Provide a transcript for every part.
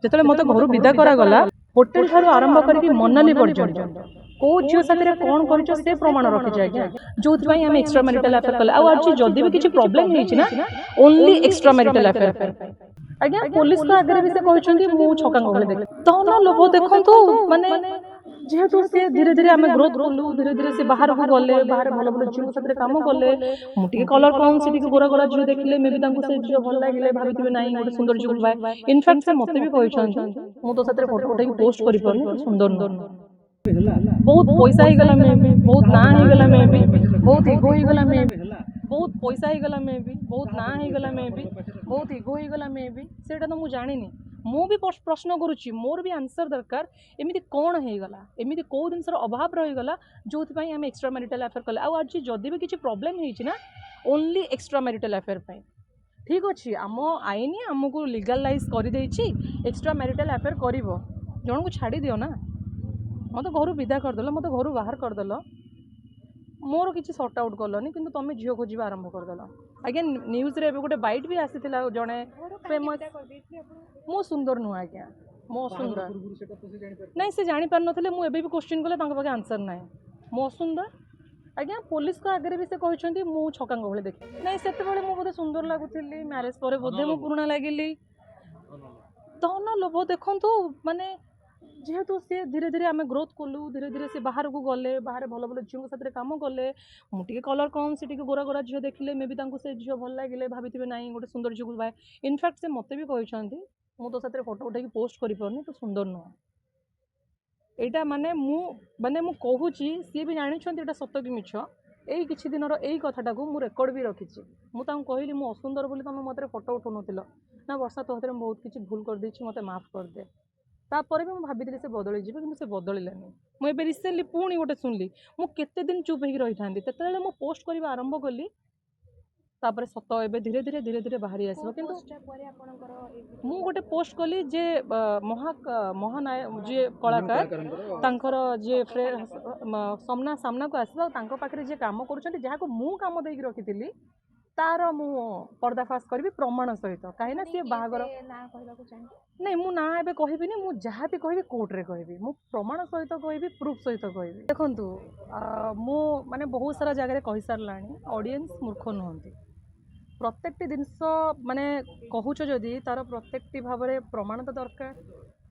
ଯେତେବେଳେ ମୋତେ ଘରୁ ବିଦା କରାଗଲା ହୋଟେଲ ଠାରୁ ଆରମ୍ଭ କରିକି ମନାଲି ପର୍ଯ୍ୟନ୍ତ କୋଉ ଝିଅ ସାଥିରେ କ'ଣ କରିଛ ସେ ପ୍ରମାଣ ରଖିଛି ଆଜ୍ଞା, ଯୋଉଥିପାଇଁ ଆମେ ଏକ୍ସଟ୍ରା ମ୍ୟାରିଟାଲ ଆଫେୟାର କଲେ। ଆଉ ଆଜି ଯଦି ବି କିଛି ପ୍ରୋବ୍ଲେମ ହେଇଛି ନା ଓନ୍ଲି ଏକ୍ସଟ୍ରା ମ୍ୟାରିଟାଲ ଆଫେୟାର ପାଇଁ ଆଜ୍ଞା, ପୋଲିସଙ୍କ ଆଗରେ ବି ସେ କହିଛନ୍ତି ମୁଁ ଛକାଙ୍କ ଭଳି ଦେଖେ ଧନ ଲୋଭ ଦେଖନ୍ତୁ। ମାନେ ଯେହେତୁ ସେ ଧୀରେ ଧୀରେ ଆମେ ଗ୍ରୋଥ କଲୁ, ଧୀରେ ଧୀରେ ସେ ବାହାରକୁ ଗଲେ, ବାହାରେ ଭଲ ଭଲ ଝିଅଙ୍କ ସାଥିରେ କାମ କଲେ। ମୁଁ ଟିକେ କଲର କମ୍, ସେ ଟିକେ ଗୋରା ଗୋରା ଝିଅ ଦେଖିଲେ, ମେ ବି ତାଙ୍କୁ ସେ ଝିଅ ଭଲ ଲାଗିଲେ, ଭାବିଥିବେ ନାଇଁ ଗୋଟେ ସୁନ୍ଦର ଝିଅକୁ ପାଏ। ଇନଫ୍ୟାକ୍ଟ ସେ ମତେ ବି କହିଛନ୍ତି ମୁଁ ତୋ ସାଥିରେ ଫଟୋ ଉଠେଇକି ପୋଷ୍ଟ କରିପାରୁନି, ତୁ ସୁନ୍ଦର ନୁହଁ। ବହୁତ ପଇସା ହେଇଗଲା ମେ ବି, ବହୁତ ନାଁ ହେଇଗଲା ମେ ବି, ବହୁତ ଇଗୋ ହେଇଗଲା ମେ ବି, ବହୁତ ପଇସା ହେଇଗଲା ମେ ବି, ବହୁତ ନାଁ ହେଇଗଲା ମେ ବି, ବହୁତ ଇଗୋ ହେଇଗଲା ମେ ବି, ସେଇଟା ତ ମୁଁ ଜାଣିନି। ମୁଁ ବି ପ୍ରଶ୍ନ କରୁଛି, ମୋର ବି ଆନ୍ସର ଦରକାର। ଏମିତି କ'ଣ ହେଇଗଲା, ଏମିତି କେଉଁ ଜିନିଷର ଅଭାବ ରହିଗଲା ଯୋଉଥିପାଇଁ ଆମେ ଏକ୍ସଟ୍ରା ମ୍ୟାରିଟାଲ ଆଫେୟାର କଲେ। ଆଉ ଆଜି ଯଦି ବି କିଛି ପ୍ରୋବ୍ଲେମ ହେଇଛି ନା ଓନ୍ଲି ଏକ୍ସଟ୍ରା ମ୍ୟାରିଟାଲ ଆଫେୟାର ପାଇଁ। ଠିକ୍ ଅଛି, ଆମ ଆଇନ ଆମକୁ ଲିଗାଲାଇଜ୍ କରିଦେଇଛି, ଏକ୍ସଟ୍ରା ମ୍ୟାରିଟାଲ ଆଫେୟାର କରିବ। ଜଣକୁ ଛାଡ଼ି ଦିଅ ନା, ମୋତେ ଘରୁ ବିଦା କରିଦେଲ, ମୋତେ ଘରୁ ବାହାର କରିଦେଲ, ମୋର କିଛି ସର୍ଟ ଆଉଟ୍ କଲନି, କିନ୍ତୁ ତୁମେ ଝିଅ ଖୋଜିବା ଆରମ୍ଭ କରିଦେଲ। ଆଜ୍ଞା ନ୍ୟୁଜ୍ରେ ଏବେ ଗୋଟେ ବାଇଟ୍ ବି ଆସିଥିଲା, ଜଣେ ଫେମସ୍, ମୁଁ ସୁନ୍ଦର ନୁହଁ ଆଜ୍ଞା, ମୁଁ ଅସୁନ୍ଦର। ନାଇଁ ସେ ଜାଣିପାରିନଥିଲେ, ମୁଁ ଏବେ ବି କ୍ୱେଶ୍ଚିନ୍ କଲେ ତାଙ୍କ ପାଖେ ଆନ୍ସର୍ ନାହିଁ। ମୁଁ ଅସୁନ୍ଦର ଆଜ୍ଞା, ପୋଲିସଙ୍କ ଆଗରେ ବି ସେ କହିଛନ୍ତି ମୁଁ ଛକାଙ୍କ ଭଳି ଦେଖେ। ନାଇଁ ସେତେବେଳେ ମୁଁ ବୋଧେ ସୁନ୍ଦର ଲାଗୁଥିଲି, ମ୍ୟାରେଜ୍ ପରେ ବୋଧେ ମୁଁ ପୁରୁଣା ଲାଗିଲି। ଧନ ଲୋଭ ଦେଖନ୍ତୁ। ମାନେ ଯେହେତୁ ସେ ଧୀରେ ଧୀରେ ଆମେ ଗ୍ରୋଥ୍ କଲୁ, ଧୀରେ ଧୀରେ ସେ ବାହାରକୁ ଗଲେ, ବାହାରେ ଭଲ ଭଲ ଝିଅଙ୍କ ସାଥିରେ କାମ କଲେ। ମୁଁ ଟିକେ କଲର୍ କମ୍, ସେ ଟିକେ ଗୋରା ଗୋରା ଝିଅ ଦେଖିଲେ, ମେ ବି ତାଙ୍କୁ ସେ ଝିଅ ଭଲ ଲାଗିଲେ, ଭାବିଥିବେ ନାଇଁ ଗୋଟେ ସୁନ୍ଦର ଝିଅକୁ ପାଏ। ଇନଫ୍ୟାକ୍ଟ ସେ ମୋତେ ବି କହିଛନ୍ତି ମୁଁ ତୋ ସାଥିରେ ଫଟୋ ଉଠେଇକି ପୋଷ୍ଟ କରିପାରୁନି, ତୁ ସୁନ୍ଦର ନୁହଁ। ଏଇଟା ମାନେ ମୁଁ କହୁଛି, ସିଏ ବି ଜାଣିଛନ୍ତି ଏଇଟା ସତ କି ମିଛ। ଏଇ କିଛି ଦିନର ଏଇ କଥାଟାକୁ ମୁଁ ରେକର୍ଡ ବି ରଖିଛି। ମୁଁ ତାଙ୍କୁ କହିଲି ମୁଁ ଅସୁନ୍ଦର ବୋଲି ତୁମେ ମୋ ହାତରେ ଫଟୋ ଉଠାଉନଥିଲ ନା, ବର୍ଷା ତୋ ହାତରେ ମୁଁ ବହୁତ କିଛି ଭୁଲ କରିଦେଇଛି, ମୋତେ ମାଫ କରିଦେ। ତାପରେ ବି ମୁଁ ଭାବିଥିଲି ସେ ବଦଳିଯିବେ, କିନ୍ତୁ ସେ ବଦଳିଲେନି। ମୁଁ ଏବେ ରିସେଣ୍ଟଲି ପୁଣି ଗୋଟେ ଶୁଣିଲି, ମୁଁ କେତେ ଦିନ ଚୁପ୍ ହେଇକି ରହିଥାନ୍ତି। ଯେତେବେଳେ ମୁଁ ପୋଷ୍ଟ କରିବା ଆରମ୍ଭ କଲି, ତାପରେ ସତ ଏବେ ଧୀରେ ଧୀରେ ବାହାରି ଆସିବ। କିନ୍ତୁ ମୁଁ ଗୋଟେ ପୋଷ୍ଟ କଲି ଯେ ମହାନାୟକ ଯିଏ କଳାକାର, ତାଙ୍କର ଯିଏ ସାମ୍ନାକୁ ଆସିବ, ଆଉ ତାଙ୍କ ପାଖରେ ଯିଏ କାମ କରୁଛନ୍ତି, ଯାହାକୁ ମୁଁ କାମ ଦେଇକି ରଖିଥିଲି, ତାର ମୁଁ ପର୍ଦ୍ଦାଫାଶ କରିବି ପ୍ରମାଣ ସହିତ। କାହିଁକିନା ସିଏ ବାହାଘର ନାଇଁ, ମୁଁ ନାଁ ଏବେ କହିବିନି, ମୁଁ ଯାହା ବି କହିବି କୋର୍ଟରେ କହିବି, ମୁଁ ପ୍ରମାଣ ସହିତ କହିବି, ପ୍ରୁଫ୍ ସହିତ କହିବି। ଦେଖନ୍ତୁ ମୁଁ ମାନେ ବହୁତ ସାରା ଜାଗାରେ କହିସାରିଲାଣି, ଅଡ଼ିଏନ୍ସ ମୂର୍ଖ ନୁହନ୍ତି। ପ୍ରତ୍ୟେକଟି ଜିନିଷ ମାନେ କହୁଛ ଯଦି ତାର ପ୍ରତ୍ୟେକଟି ଭାବରେ ପ୍ରମାଣ ତ ଦରକାର।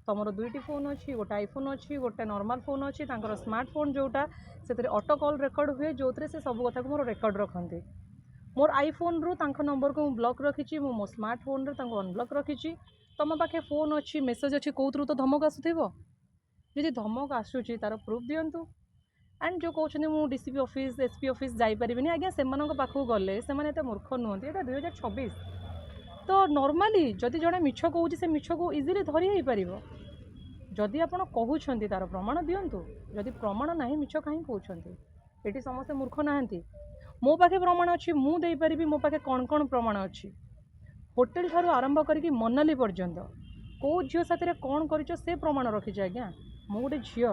ତମର ଦୁଇଟି ଫୋନ୍ ଅଛି, ଗୋଟେ ଆଇଫୋନ୍ ଅଛି, ଗୋଟେ ନର୍ମାଲ୍ ଫୋନ୍ ଅଛି, ତାଙ୍କର ସ୍ମାର୍ଟ ଫୋନ୍ ଯେଉଁଟା, ସେଥିରେ ଅଟୋ କଲ୍ ରେକର୍ଡ଼ ହୁଏ, ଯେଉଁଥିରେ ସେ ସବୁ କଥାକୁ ମୋର ରେକର୍ଡ଼ ରଖନ୍ତି। ମୋର ଆଇଫୋନ୍ରୁ ତାଙ୍କ ନମ୍ବରକୁ ମୁଁ ବ୍ଲକ୍ ରଖିଛି, ମୁଁ ମୋ ସ୍ମାର୍ଟ ଫୋନ୍ରେ ତାଙ୍କୁ ଅନବ୍ଲକ୍ ରଖିଛି। ତମ ପାଖେ ଫୋନ୍ ଅଛି, ମେସେଜ୍ ଅଛି, କେଉଁଥିରୁ ତ ଧମକ ଆସୁଥିବ। ଯଦି ଧମକ ଆସୁଛି ତାର ପ୍ରୁଫ୍ ଦିଅନ୍ତୁ। ଆଣ୍ଡ ଯେଉଁ କହୁଛନ୍ତି ମୁଁ ଡିସିପି ଅଫିସ୍, ଏସ୍ପି ଅଫିସ୍ ଯାଇପାରିବିନି, ଆଜ୍ଞା ସେମାନଙ୍କ ପାଖକୁ ଗଲେ ସେମାନେ ଏତେ ମୂର୍ଖ ନୁହନ୍ତି। ଏଇଟା 2026। ତ ନର୍ମାଲି ଯଦି ଜଣେ ମିଛ କହୁଛି, ସେ ମିଛକୁ ଇଜିଲି ଧରି ହେଇପାରିବ। ଯଦି ଆପଣ କହୁଛନ୍ତି ତାର ପ୍ରମାଣ ଦିଅନ୍ତୁ। ଯଦି ପ୍ରମାଣ ନାହିଁ, ମିଛ କାହିଁ କହୁଛନ୍ତି? ଏଠି ସମସ୍ତେ ମୂର୍ଖ ନାହାନ୍ତି। ମୋ ପାଖେ ପ୍ରମାଣ ଅଛି, ମୁଁ ଦେଇପାରିବି। ମୋ ପାଖେ କ'ଣ କ'ଣ ପ୍ରମାଣ ଅଛି? ହୋଟେଲ ଠାରୁ ଆରମ୍ଭ କରିକି ମନାଲି ପର୍ଯ୍ୟନ୍ତ କେଉଁ ଝିଅ ସାଥିରେ କ'ଣ କରିଛ ସେ ପ୍ରମାଣ ରଖିଛି ଆଜ୍ଞା। ମୁଁ ଗୋଟେ ଝିଅ,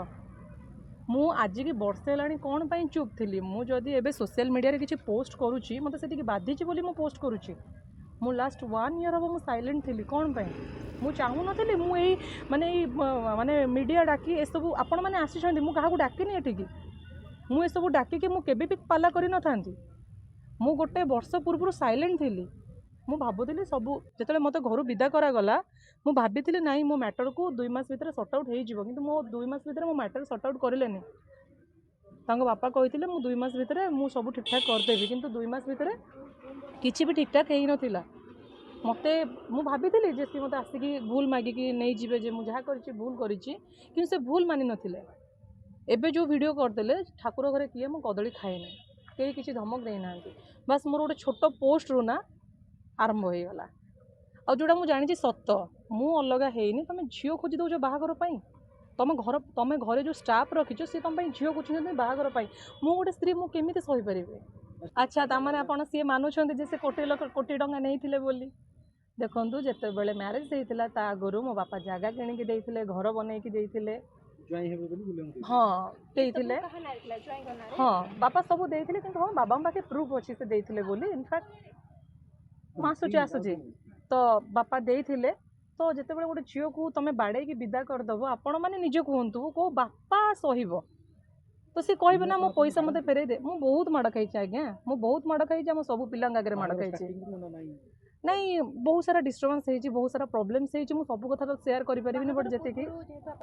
ମୁଁ ଆଜିକି ବର୍ଷେ ହେଲାଣି କ'ଣ ପାଇଁ ଚୁପ୍ ଥିଲି? ମୁଁ ଯଦି ଏବେ ସୋସିଆଲ ମିଡ଼ିଆରେ କିଛି ପୋଷ୍ଟ କରୁଛି, ମୋତେ ସେତିକି ବାଧିଛି ବୋଲି ମୁଁ ପୋଷ୍ଟ କରୁଛି। ମୁଁ ଲାଷ୍ଟ 1 ଇୟର୍ ହେବ ମୁଁ ସାଇଲେଣ୍ଟ ଥିଲି। କ'ଣ ପାଇଁ? ମୁଁ ଚାହୁଁନଥିଲି ମୁଁ ଏଇ ମିଡ଼ିଆ ଡାକି ଏସବୁ ଆପଣମାନେ ଆସିଛନ୍ତି, ମୁଁ କାହାକୁ ଡାକିନି ଏଠିକି। ମୁଁ ଏସବୁ ଡାକିକି ମୁଁ କେବେ ବି ପାଲା କରିନଥାନ୍ତି। ମୁଁ ଗୋଟେ ବର୍ଷ ପୂର୍ବରୁ ସାଇଲେଣ୍ଟ ଥିଲି। ମୁଁ ଭାବୁଥିଲି ସବୁ, ଯେତେବେଳେ ମୋତେ ଘରୁ ବିଦା କରାଗଲା, ମୁଁ ଭାବିଥିଲି ନାଇଁ ମୋ ମ୍ୟାଟରକୁ 2 ମାସ ଭିତରେ ସର୍ଟ ଆଉଟ୍ ହେଇଯିବ, କିନ୍ତୁ ମୋ 2 ମାସ ଭିତରେ ମୋ ମ୍ୟାଟର ସର୍ଟ ଆଉଟ୍ କରିଲେନି। ତାଙ୍କ ବାପା କହିଥିଲେ ମୁଁ 2 ମାସ ଭିତରେ ମୁଁ ସବୁ ଠିକ୍ଠାକ୍ କରିଦେବି, କିନ୍ତୁ 2 ମାସ ଭିତରେ କିଛି ବି ଠିକ୍ଠାକ୍ ହେଇନଥିଲା। ମୁଁ ଭାବିଥିଲି ଯେ ସିଏ ମୋତେ ଆସିକି ଭୁଲ ମାଗିକି ନେଇଯିବେ, ଯେ ମୁଁ ଯାହା କରିଛି ଭୁଲ କରିଛି, କିନ୍ତୁ ସେ ଭୁଲ ମାନିନଥିଲେ। ଏବେ ଯେଉଁ ଭିଡ଼ିଓ କରିଦେଲେ, ଠାକୁର ଘରେ କିଏ, ମୁଁ କଦଳୀ ଖାଏନି, କେହି କିଛି ଧମକ ଦେଇନାହାନ୍ତି। ବାସ୍ ମୋର ଗୋଟେ ଛୋଟ ପୋଷ୍ଟରୁ ନା ଆରମ୍ଭ ହେଇଗଲା। ଆଉ ଯେଉଁଟା ମୁଁ ଜାଣିଛି ସତ, ମୁଁ ଅଲଗା ହେଇନି। ତୁମେ ଝିଅ ଖୋଜି ଦେଉଛ ବାହାଘର ପାଇଁ, ତମେ ଘରେ ଯେଉଁ ଷ୍ଟାଫ୍ ରଖିଛ ସେ ତୁମ ପାଇଁ ଝିଅ ଖୋଜୁଛନ୍ତି ବାହାଘର ପାଇଁ। ମୁଁ ଗୋଟେ ସ୍ତ୍ରୀ, ମୁଁ କେମିତି ସହିପାରିବି? ଆଚ୍ଛା, ତାମାନେ ଆପଣ ସିଏ ମାନୁଛନ୍ତି ଯେ ସେ କୋଟି ଟଙ୍କା ନେଇଥିଲେ ବୋଲି? ଦେଖନ୍ତୁ, ଯେତେବେଳେ ମ୍ୟାରେଜ୍ ହେଇଥିଲା ତା ଆଗରୁ ମୋ ବାପା ଜାଗା କିଣିକି ଦେଇଥିଲେ, ଘର ବନେଇକି ଦେଇଥିଲେ। ହଁ ଦେଇଥିଲେ, ହଁ ବାପା ସବୁ ଦେଇଥିଲେ, କିନ୍ତୁ ହଁ ବାବାଙ୍କ ପାଖେ ପ୍ରୁଫ୍ ଅଛି ସେ ଦେଇଥିଲେ ବୋଲି। ଇନଫ୍ୟାକ୍ଟ ଆସୁଛି ତ ବାପା ଦେଇଥିଲେ। तो जितेबाला गोटे झील को तुम बाड़े विदा करदेव आपण मैंने निजे कहतु को बापा सह तो सी कह ना मो पैसा मत फेरे दे मु बहुत माड़ खाई आज्ञा मु बहुत माड़ खाई आम सब पिला आगे माड़ खाई नहीं बहुत सारा डिस्टर्बेंस है बहुत सारा प्रोब्लेम्स है सब कथा तो शेयर करें बट जी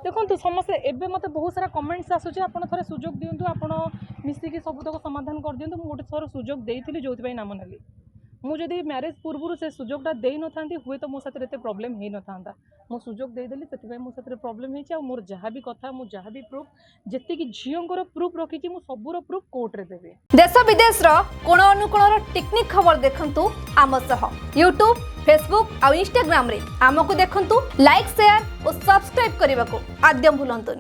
देखो समस्ते एवं मत बहुत सारा कमेंट्स आसूँ आप थे सुजोग दिंतु आप मिसिकी सबुतक समाधान कर दिंतु मुझे गोटे थर सुजोग देती जो नाम नेली मुझे मैरिज पूर्व से सुजोगटा दे न था हुए तो मो साथ प्रोब्लेम हो न था मो सुजोग देदेली से मो साथ प्रोब्लेम हो मोर जहाँ भी कथा मो जहाँ भी प्रूफ जी झीर प्रूफ रखी सबूर प्रूफ कोर्ट रे देवी देश विदेश कोण अनुकोण टेक्निक खबर देखंतु आम सह यूट्यूब फेसबुक और इंस्टाग्राम रे आमको देखंतु लाइक शेयर और सब्सक्राइब करने को आद्यम भूलंतुनि।